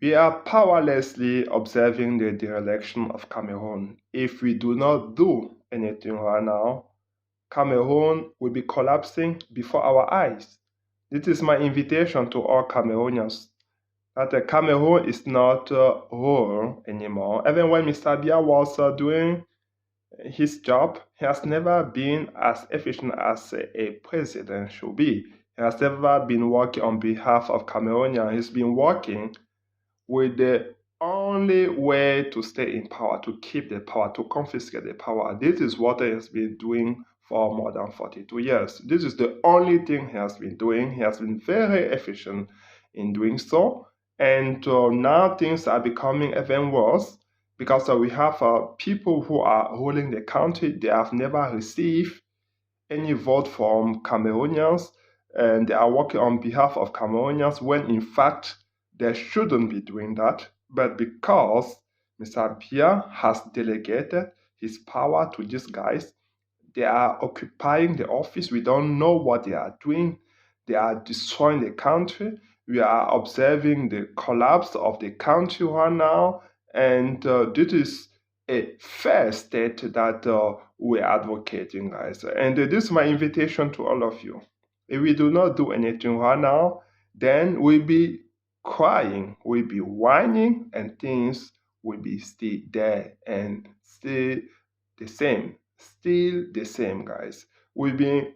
We are powerlessly observing the dereliction of Cameroon. If we do not do anything right now, Cameroon will be collapsing before our eyes. This is my invitation to all Cameroonians that Cameroon is not whole anymore. Even when Mr. Biya was doing his job, he has never been as efficient as a president should be. He has never been working on behalf of Cameroonians. He's been working with the only way to stay in power, to keep the power, to confiscate the power. This is what he has been doing for more than 42 years. This is the only thing he has been doing. He has been very efficient in doing so. And now things are becoming even worse because we have people who are ruling the country. They have never received any vote from Cameroonians, and they are working on behalf of Cameroonians when in fact they shouldn't be doing that. But because Mr. Biya has delegated his power to these guys, they are occupying the office. We don't know what they are doing. They are destroying the country. We are observing the collapse of the country right now. And this is a fair state that we're advocating, guys. And this is my invitation to all of you. If we do not do anything right now, then we'll be crying, we'll be whining, and things will be still there and still the same. Still the same, guys. We've been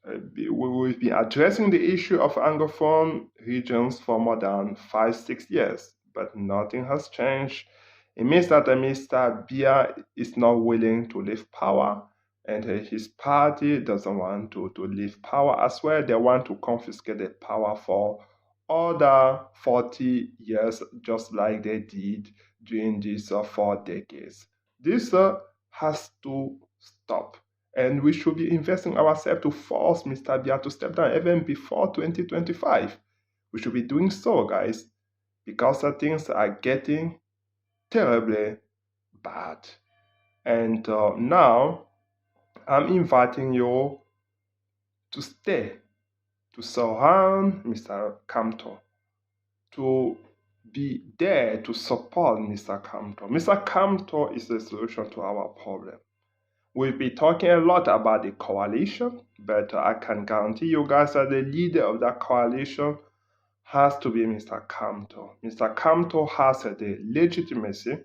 addressing the issue of Anglophone regions for more than 5-6 years, but nothing has changed. It means that Mr. Biya is not willing to leave power, and his party doesn't want to leave power as well. They want to confiscate the power for other 40 years, just like they did during these 4 decades. This has to stop. And we should be investing ourselves to force Mr. Biya to step down even before 2025. We should be doing so, guys, because things are getting terribly bad. And now I'm inviting you to stay, to surround Mr. Kamto, to be there to support Mr. Kamto. Mr. Kamto is the solution to our problem. We'll be talking a lot about the coalition, but I can guarantee you guys that the leader of that coalition has to be Mr. Kamto. Mr. Kamto has the legitimacy,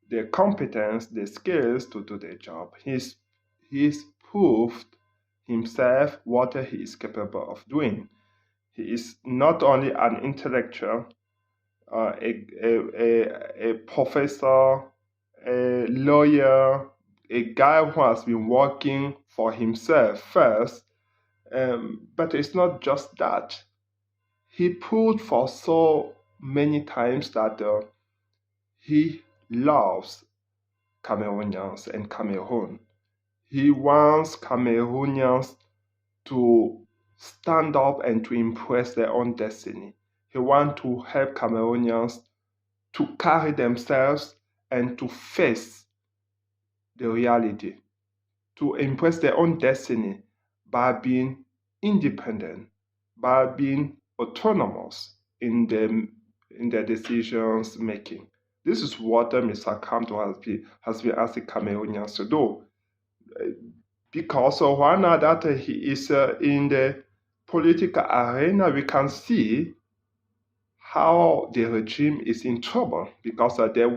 the competence, the skills to do the job. He's proved himself what he is capable of doing. He is not only an intellectual, a professor, a lawyer, a guy who has been working for himself first, but it's not just that. He proved for so many times that he loves Cameroonians and Cameroon. He wants Cameroonians to stand up and to impress their own destiny. He wants to help Cameroonians to carry themselves and to face the reality, to impress their own destiny by being independent, by being autonomous in their decisions making. This is what Mr. Kamto has been asking Cameroonians to do. Because right now that he is in the political arena, we can see how the regime is in trouble because they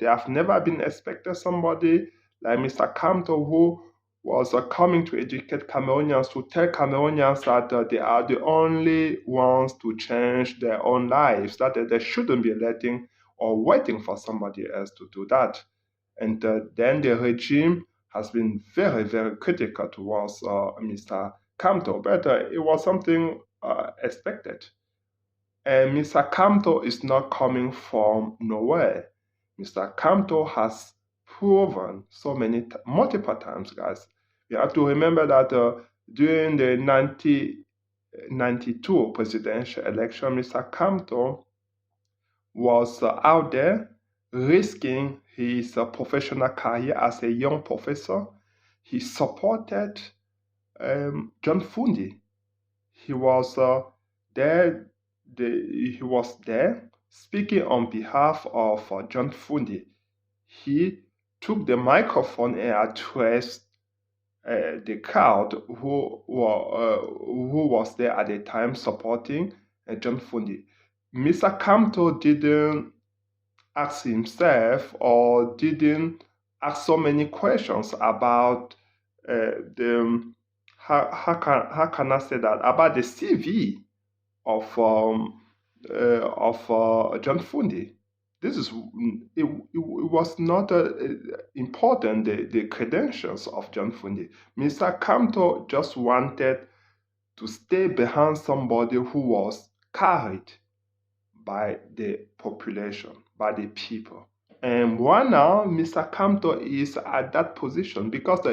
have never been expected somebody like Mr. Kamto, who was coming to educate Cameroonians, to tell Cameroonians that they are the only ones to change their own lives, that they shouldn't be letting or waiting for somebody else to do that. And then the regime has been very, very critical towards Mr. Kamto, but it was something expected. And Mr. Kamto is not coming from nowhere. Mr. Kamto has proven multiple times, guys. You have to remember that during the 1992 presidential election, Mr. Kamto was out there risking his professional career as a young professor. He supported John Fundi. He was there Speaking on behalf of John Fundi, he took the microphone and addressed the crowd who was there at the time supporting John Fundi. Mr. Kamto didn't ask himself or didn't ask so many questions about the how can I say that about the CV of John Fundi. This is it was not important the credentials of John Fundi. Mr. Kamto just wanted to stay behind somebody who was carried by the population, by the people. And right now, Mr. Kamto is at that position because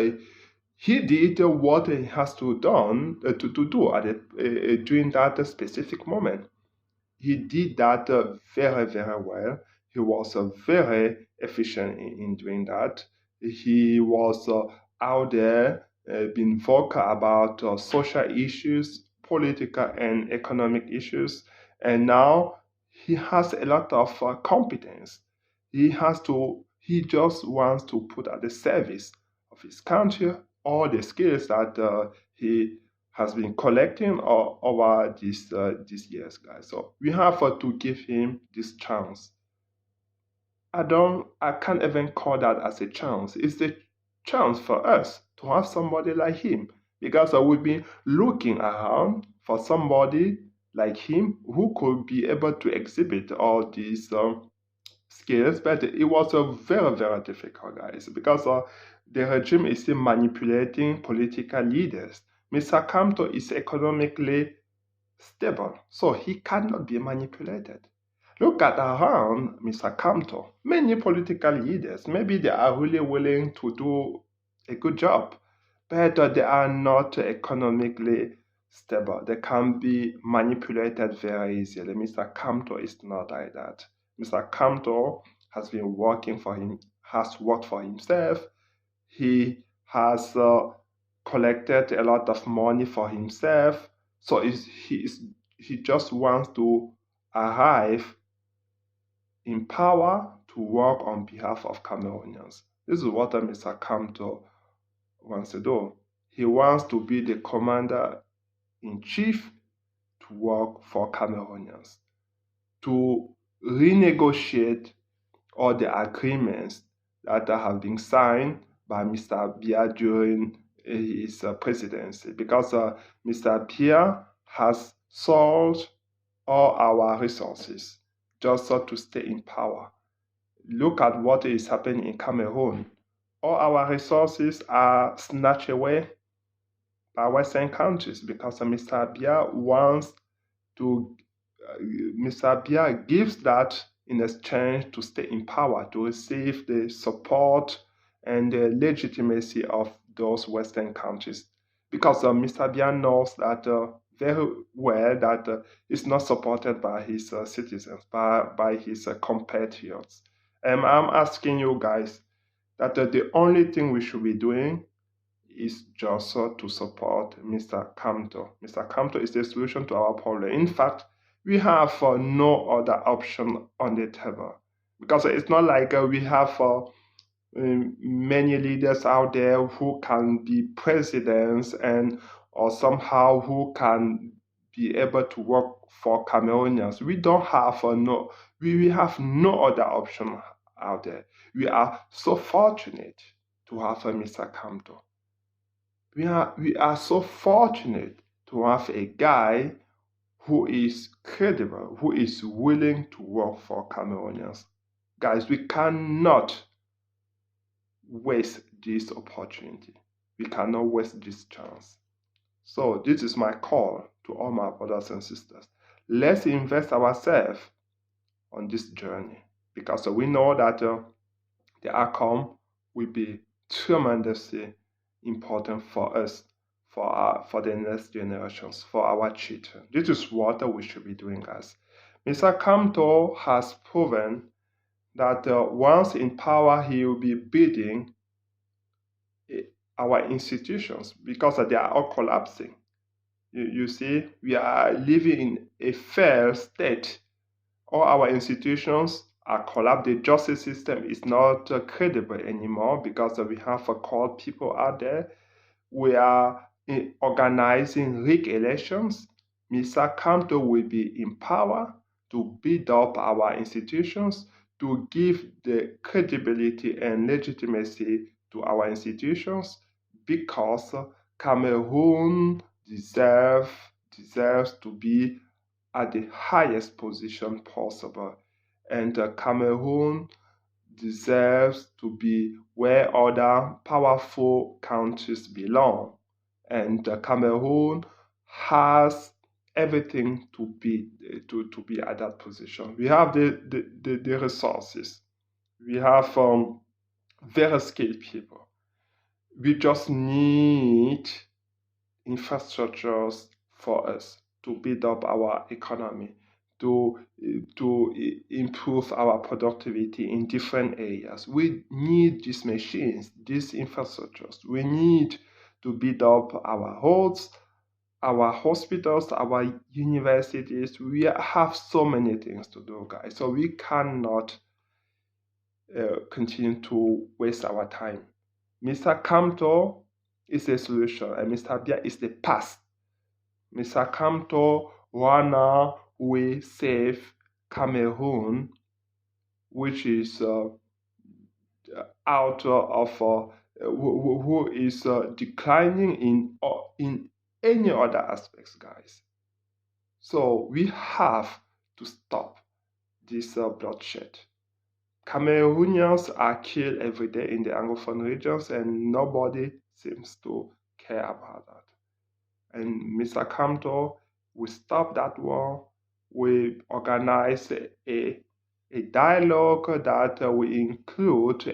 he did what he has to do during that specific moment. He did that very, very well. He was very efficient in doing that. He was out there being vocal about social issues, political and economic issues, and now he has a lot of competence. He just wants to put at the service of his country all the skills that he has been collecting over these years, guys. So we have to give him this chance. I can't even call that as a chance. It's a chance for us to have somebody like him because we've been looking around for somebody like him who could be able to exhibit all these skills, but it was very, very difficult, guys, because the regime is still manipulating political leaders. Mr. Kamto is economically stable, so he cannot be manipulated. Look at around Mr. Kamto. Many political leaders, maybe they are really willing to do a good job, but they are not economically stable. They can be manipulated very easily. Mr. Kamto is not like that. Mr. Kamto has been working for him, has worked for himself. He has collected a lot of money for himself. So he just wants to arrive in power to work on behalf of Cameroonians. This is what Mr. Kamto wants to do. He wants to be the commander-in-chief to work for Cameroonians, to renegotiate all the agreements that have been signed by Mr. Biya during his presidency, because Mr. Biya has sold all our resources just to stay in power. Look at what is happening in Cameroon. All our resources are snatched away by Western countries because Mr. Biya wants to, Mr. Biya gives that in exchange to stay in power, to receive the support and the legitimacy of those Western countries. Because Mr. Biya knows that very well that it's not supported by his citizens, by his compatriots. And I'm asking you guys that the only thing we should be doing is just to support Mr. Kamto. Mr. Kamto is the solution to our problem. In fact, we have no other option on the table because it's not like we have many leaders out there who can be presidents and or somehow who can be able to work for Cameroonians. We don't have we have no other option out there. We are so fortunate to have Mr. Kamto. We are so fortunate to have a guy who is credible, who is willing to work for Cameroonians. Guys, we cannot waste this opportunity. We cannot waste this chance. So this is my call to all my brothers and sisters. Let's invest ourselves on this journey because we know that the outcome will be tremendously important for us, for the next generations, for our children. This is what we should be doing, guys. Mr. Kamto has proven that once in power, he will be building our institutions because they are all collapsing. You see, we are living in a failed state All our institutions are collapsed. The justice system is not credible anymore because we have called people out there. We are organizing rigged elections. Mr. Kamto will be in power to build up our institutions, to give the credibility and legitimacy to our institutions, because Cameroon deserves to be at the highest position possible. And Cameroon deserves to be where other powerful countries belong. And Cameroon has everything to be at that position. We have the resources. We have very skilled people. We just need infrastructures for us to build up our economy, to improve our productivity in different areas. We need these machines, these infrastructures. We need to build up our roads, our hospitals, our universities. We have so many things to do, guys. So we cannot continue to waste our time. Mr. Kamto is a solution, and Mr. Bia is the past. Mr. Kamto Rwanda will save Cameroon, which is out of who is declining in any other aspects, guys. So we have to stop this bloodshed. Cameroonians are killed every day in the Anglophone regions, and nobody seems to care about that. And Mr. Kamto will stop that war. We organize a dialogue that will include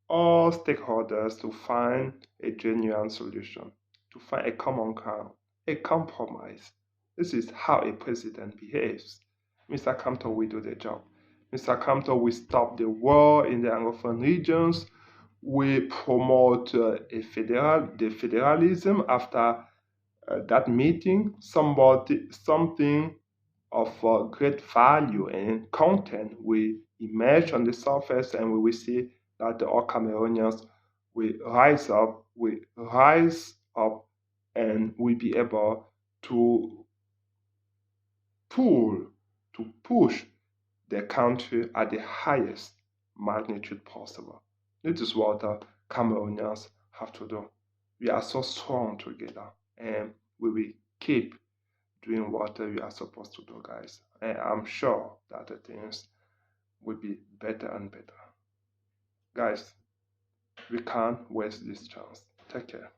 all stakeholders to find a genuine solution, to find a common ground, a compromise. This is how a president behaves. Mr. Kamto will do the job. Mr. Kamto will stop the war in the Anglophone regions. We promote the federalism after that meeting. Something of great value and content will emerge on the surface, and we will see that all Cameroonians will rise up, and will be able to push the country at the highest magnitude possible. This is what Cameroonians have to do. We are so strong together, and we will keep doing what we are supposed to do, guys. And I'm sure that the things will be better and better. Guys, we can't waste this chance. Take care.